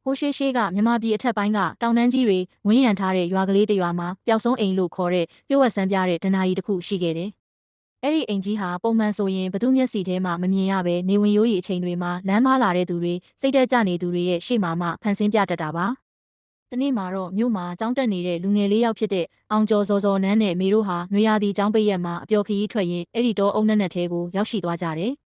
ိုးရှိကမြန်မာပြည်အထက်ပိုင်းကတောင်တန်းကြီးတွေဝင်းရံထားတဲ့ရွာကလေးတစ်ရွာမှာပျောက်ဆုံးအိမ်လို့ခေါ်တဲ့ပြည့်ဝတ်ဆန်းပြတဲ့ဒဏ္ဍာရီတစ်ခုရှိခဲ့တယ်။အဲ့ဒီအိမ်ကြီးဟာပုံမှန်ဆိုရင်ဘသူမျက်စိထဲမှာမမြင်ရဘဲနေဝင်ရိုးရီအချိန်တွေမှာလမ်းမလာတဲ့သူတွေစိတ်တက်ကြနေသူတွေရဲ့ရှေ့မှာမှဖန်ဆင်းပြတတ်တာပါ။တနေ့မှာတော့မြို့မှာကျောင်းတက်နေတဲ့လူငယ်လေးယောက်ဖြစ်တဲ့အောင်ကျော်စောနန်းနဲ့မေတို့ဟာနွေရာသီကျောင်းပိတ်ရက်မှာအပျော်ခရီးထွက်ရင်းအဲ့ဒီတောအုံနက်ထဲကိုရောက်ရှိသွားကြတယ်။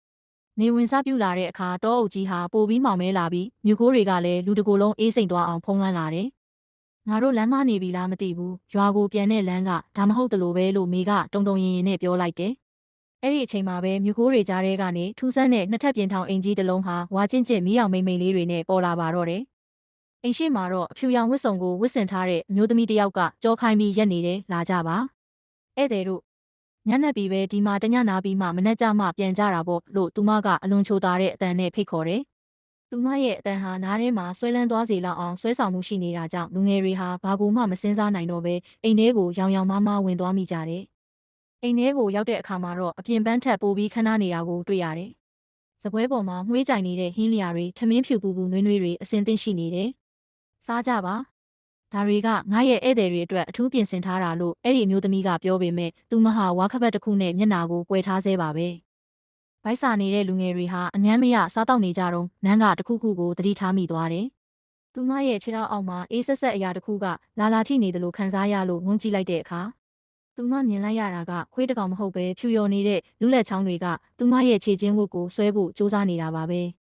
နေဝင်စားပြူလာတဲ့အခါတောအုပ်ကြီးဟာပိုပြီးမောင်မဲလာပြီးမြူခိုးတွေကလည်းလူတကိုယ်လုံးအေးစိမ်သွားအောင်ဖုံးလွှမ်းလာတယ်။ငါတို့လမ်းမနေပြီလားမသိဘူး။ရွာကိုပြန်တဲ့လမ်းကဒါမဟုတ်တလို့ပဲလို့မေကတုံတုံရင်ရင်နဲ့ပြောလိုက်တယ်။အဲ့ဒီအချိန်မှာပဲမြူခိုးတွေကြားထဲကနေထူးဆန်းတဲ့နှစ်ထပ်ပြင်ထောင်အိမ်ကြီးတစ်လုံးဟာဝါကျင့်ကျင့်မီးအောင်မိန်လေးတွေနဲ့ပေါ်လာပါတော့တယ်။အိမ်ရှိမှာတော့အဖြူရောင်ဝတ်စုံကိုဝတ်ဆင်ထားတဲ့အမျိုးသမီးတစ်ယောက်ကကြောခိုင်းပြီးရက်နေတယ်လာကြပါ။ဧည့်သည်တို့ညနေပြီပဲဒီမှာတညနာပြီးမှမနေ့ကမှပြန်ကြတာပေါ့လို့သူမကအလွန်ချိုသားတဲ့အတန်နဲ့ဖိတ်ခေါ်တယ်။သူမရဲ့အတန်ဟာနားထဲမှာဆွဲလန်းသွားစေလောက်အောင်ဆွဲဆောင်မှုရှိနေတာကြောင့်လူငယ်တွေဟာဘာကိုမှမစင်စားနိုင်တော့ပဲအိမ်ထဲကိုရောင်ရောင်မားမားဝင်သွားမိကြတယ်။အိမ်ထဲကိုရောက်တဲ့အခါမှာတော့အပြင်ပန်းထက်ပိုပြီးခဏနေတာကိုတွေ့ရတယ်။စပွဲပေါ်မှာမှွေးကြိုင်နေတဲ့ဟင်းလျာတွေထမင်းဖြူပူပူနွေးနွေးတွေအစင်သင့်ရှိနေတယ်။စားကြပါ။ဒါတွေကငါရဲ့ဧည့်သည်တွေအတွက်အထူးပြင်ဆင်ထားတာလို့အဲ့ဒီအမျိုးသမီးကပြောပေမဲ့သူမဟာဝါခပတ်တစ်ခုနဲ့မျက်နာကိုကွယ်ထားဆဲပါပဲ။ဗိုက်စာနေတဲ့လူငယ်တွေဟာအငမ်းမရစားတော့နေကြတော့နန်းကတစ်ခုခုကိုသတိထားမိသွားတယ်။သူမရဲ့ခြေထောက်အောက်မှာအေးဆက်ဆက်အရာတစ်ခုကလာလာထိနေတယ်လို့ခံစားရလို့ငုံကြည့်လိုက်တဲ့အခါသူမမြင်လိုက်ရတာကခွေးတကောင်မဟုတ်ပဲဖြူရော်နေတဲ့လူလက်ချောင်းတွေကသူမရဲ့ခြေချင်းဝတ်ကိုဆွဲဖို့ကြိုးစားနေတာပါပဲ။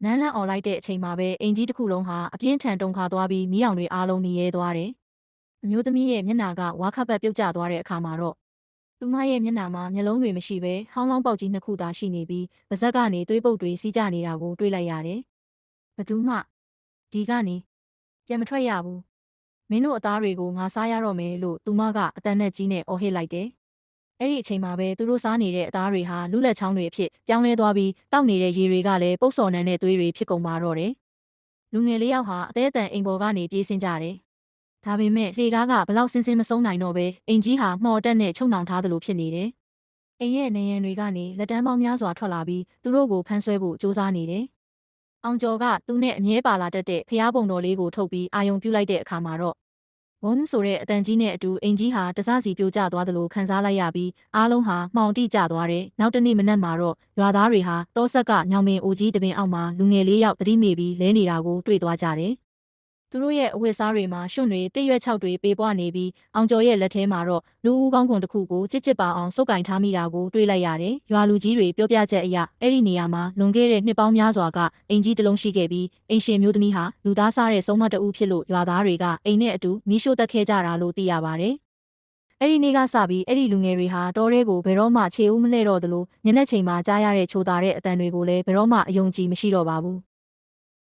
နန်းလန်းអော်လိုက်တဲ့အချိန်မှာပဲအင်ကြီးတစ်ခုလုံးဟာအပြင်းထန်တုန်ခါသွားပြီးမီးအောင်တွေအားလုံးနေရဲသွားတယ်။အမျိုးသမီးရဲ့မျက်နှာကဝါခပတ်ပြုတ်ကျသွားတဲ့အခါမှာတော့သူမရဲ့မျက်နှာမှာမျက်လုံးတွေမရှိဘဲဟောင်းလောင်းပေါက်ကြီးနှစ်ခုသာရှိနေပြီးပါးစပ်ကနေသွေးပုတ်တွေစီးကျနေတာကိုတွေ့လိုက်ရတယ်။ဘသူမှဒီကနေပြန်မထွက်ရဘူး။မင်းတို့အသားတွေကိုငါစားရတော့မယ်လို့သူမကအတန်နဲ့ကြီးနဲ့အော်ဟစ်လိုက်တယ်။အဲ့ဒီအချိန်မှာပဲသူတို့စားနေတဲ့အသားတွေဟာလူလက်ချောင်းတွေအဖြစ်ပြောင်းလဲသွားပြီးတောက်နေတဲ့ရေတွေကလည်းပုတ်စော်နန်းတဲ့သွေးတွေဖြစ်ကုန်ပါတော့တယ်။လူငယ်လေးယောက်ဟာအသေးအတန်အိမ်ပေါ်ကနေပြေးဆင်းကြတယ်။ဒါပေမဲ့လှေကားကဘလောက်စင်းစင်းမဆုံးနိုင်တော့ပဲအိမ်ကြီးဟာမှော်တက်နဲ့ချုံနှောင်ထားသလိုဖြစ်နေတယ်။အိမ်ရဲ့နေရန်တွေကနေလက်တန်းပေါင်းများစွာထွက်လာပြီးသူတို့ကိုဖမ်းဆွဲဖို့ကြိုးစားနေတယ်။အောင်ကျော်ကသူနဲ့အမြဲပါလာတတ်တဲ့ဖျားပုံတော်လေးကိုထုတ်ပြီးအာယုံပြုတ်လိုက်တဲ့အခါမှာတော့ဝုန်းဆိုတဲ့အတန်ကြီးနဲ့အတူအိမ်ကြီးဟာတစစီပြိုကျသွားသလိုခံစားလိုက်ရပြီးအားလုံးဟာမှောင်တိကျသွားတယ်။နောက်တနေ့မနက်မှာတော့ရွာသားတွေဟာတောဆက်ကညောင်ပင်အိုကြီးတပင်အောက်မှာလူငယ်လေးယောက်သတိမေ့ပြီးလဲနေတာကိုတွေ့သွားကြတယ်။သူတို့ရဲ့အဝတ်စားတွေမှာရွှွန့်တွေတစ်ရွက်6တွေပေးပွားနေပြီးအောင်ကျော်ရဲ့လက်ထဲမှာတော့လူဦးကောင်းကွန်တစ်ခုကိုချစ်ပါအောင်စုပ်ကင်ထားမိတာကိုတွေ့လိုက်ရတယ်။ရွာလူကြီးတွေပြောပြချက်အရအဲ့ဒီနေရာမှာလွန်ခဲ့တဲ့နှစ်ပေါင်းများစွာကအင်ကြီးတစ်လုံးရှိခဲ့ပြီးအင်ရှင်မျိုးသမီးဟာလူသားစားတဲ့ဆုံးမတအူးဖြစ်လို့ရွာသားတွေကအိမ်နဲ့အတူမီးရှို့တက်ခဲ့ကြတာလို့သိရပါတယ်။အဲ့ဒီနေ့ကစပြီးအဲ့ဒီလူငယ်တွေဟာတောထဲကိုဘယ်တော့မှခြေဦးမလှဲ့တော့သလိုညနေချိန်မှာကြားရတဲ့ချိုသားတဲ့အတန်တွေကိုလည်းဘယ်တော့မှအယုံကြည်မရှိတော့ပါဘူး။